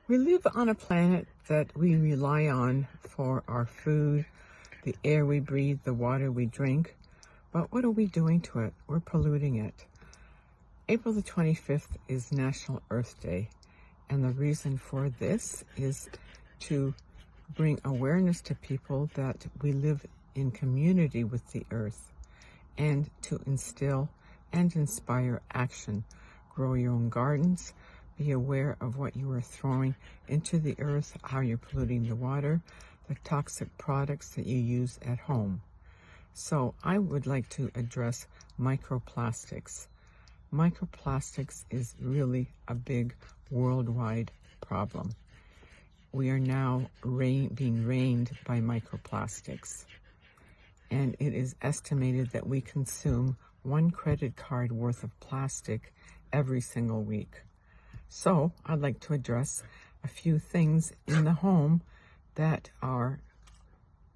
We live on a planet that we rely on for our food, the air we breathe, the water we drink. But what are we doing to it? We're polluting it. April the 25th is National Earth Day, and the reason for this is to bring awareness to people that we live in community with the earth, and to instill and inspire action. Grow your own gardens. Be aware of what you are throwing into the earth, how you're polluting the water, the toxic products that you use at home. So I would like to address microplastics. Microplastics is really a big worldwide problem. We are now being rained by microplastics. And it is estimated that we consume 1 credit card worth of plastic every single week. So I'd like to address a few things in the home that are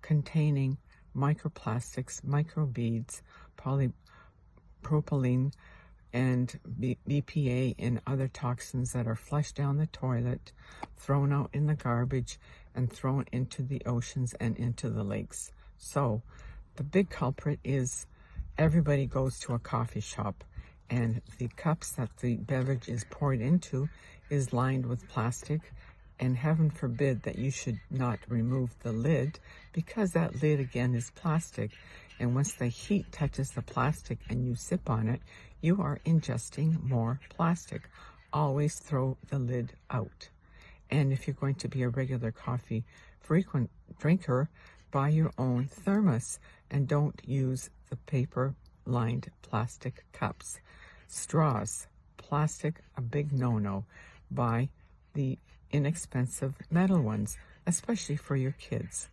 containing microplastics, microbeads, polypropylene, and BPA and other toxins that are flushed down the toilet, thrown out in the garbage, and thrown into the oceans and into the lakes. So the big culprit is everybody goes to a coffee shop, and the cups that the beverage is poured into is lined with plastic, and heaven forbid that you should not remove the lid, because that lid again is plastic, and once the heat touches the plastic and you sip on it, you are ingesting more plastic. Always throw the lid out. And if you're going to be a regular coffee frequent drinker, buy your own thermos and don't use the paper-lined plastic cups. Straws, plastic, a big no-no. Buy the inexpensive metal ones, especially for your kids.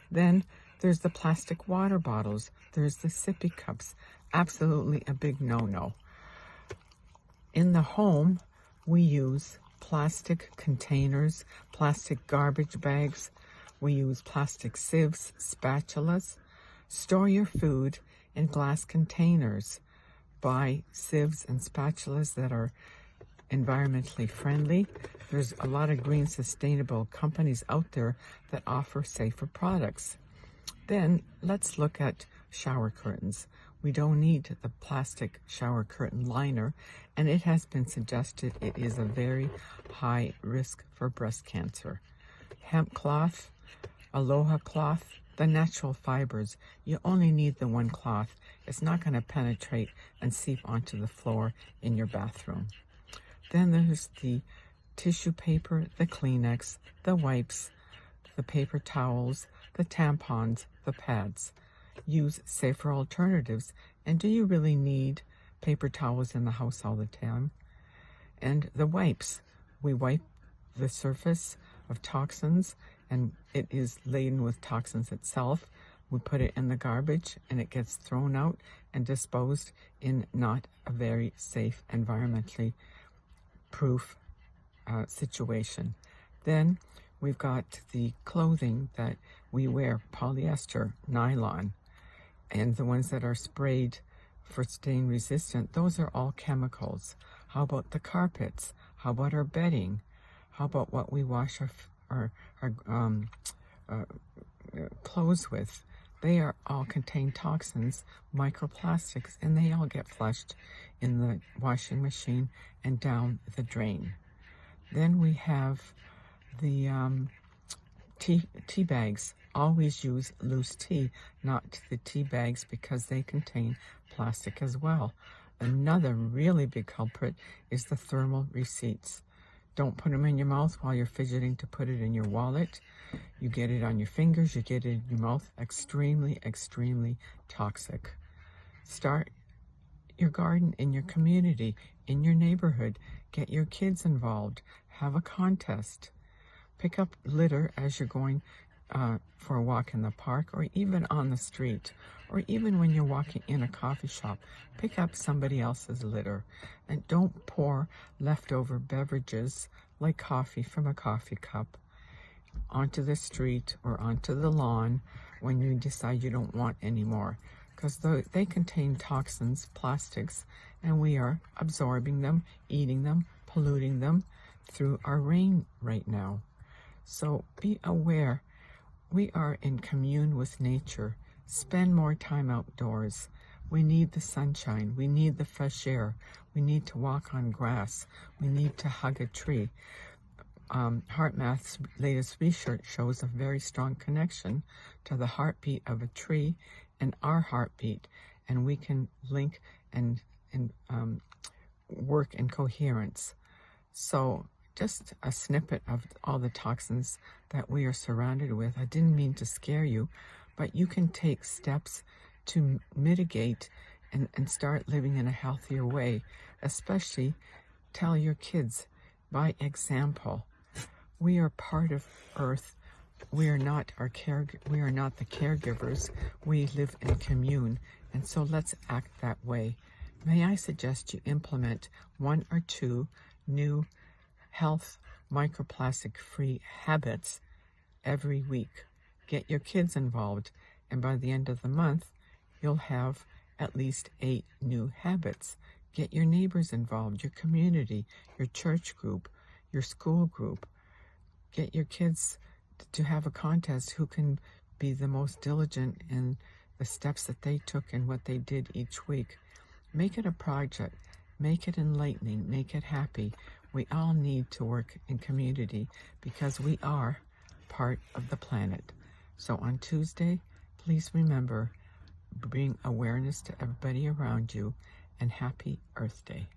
Then there's the plastic water bottles. There's the sippy cups. Absolutely a big no-no. In the home, we use plastic containers, plastic garbage bags. We use plastic sieves, spatulas. Store your food in glass containers. Buy sieves and spatulas that are environmentally friendly. There's a lot of green, sustainable companies out there that offer safer products. Then let's look at shower curtains. We don't need the plastic shower curtain liner, and it has been suggested it is a very high risk for breast cancer. Hemp cloth, aloha cloth, the natural fibers. You only need the one cloth. It's not going to penetrate and seep onto the floor in your bathroom. Then there's the tissue paper, the Kleenex, the wipes, the paper towels, the tampons, the pads. Use safer alternatives. And do you really need paper towels in the house all the time? And the wipes. We wipe the surface of toxins, and it is laden with toxins itself. We put it in the garbage, and it gets thrown out and disposed in not a very safe, environmentally proof situation. Then we've got the clothing that we wear, polyester, nylon, and the ones that are sprayed for stain resistant, those are all chemicals. How about the carpets? How about our bedding? How about what we wash our clothes with? They all contain toxins, microplastics, and they all get flushed in the washing machine and down the drain. Then we have the tea bags. Always use loose tea, not the tea bags, because they contain plastic as well. Another really big culprit is the thermal receipts. Don't put them in your mouth while you're fidgeting to put it in your wallet. You get it on your fingers, you get it in your mouth. Extremely, extremely toxic. Start your garden in your community, in your neighborhood. Get your kids involved. Have a contest. Pick up litter as you're going for a walk in the park, or even on the street, or even when you're walking in a coffee shop. Pick up somebody else's litter, and don't pour leftover beverages like coffee from a coffee cup onto the street or onto the lawn when you decide you don't want any more, because they contain toxins, plastics, and we are absorbing them, eating them, polluting them. through our rain right now. So be aware. We are in commune with nature. Spend more time outdoors. We need the sunshine. We need the fresh air. We need to walk on grass. We need to hug a tree. HeartMath's latest research shows a very strong connection to the heartbeat of a tree and our heartbeat, and we can link and work in coherence. So just a snippet of all the toxins that we are surrounded with. I didn't mean to scare you, but you can take steps to mitigate and start living in a healthier way. Especially tell your kids by example. We are part of Earth. We are not the caregivers. We live in commune, and so let's act that way. May I suggest you implement 1 or 2 new health microplastic-free habits every week. Get your kids involved, and by the end of the month, you'll have at least 8 new habits. Get your neighbors involved, your community, your church group, your school group. Get your kids to have a contest who can be the most diligent in the steps that they took and what they did each week. Make it a project. Make it enlightening. Make it happy. We all need to work in community because we are part of the planet. So on Tuesday, please remember, bring awareness to everybody around you, and happy Earth Day.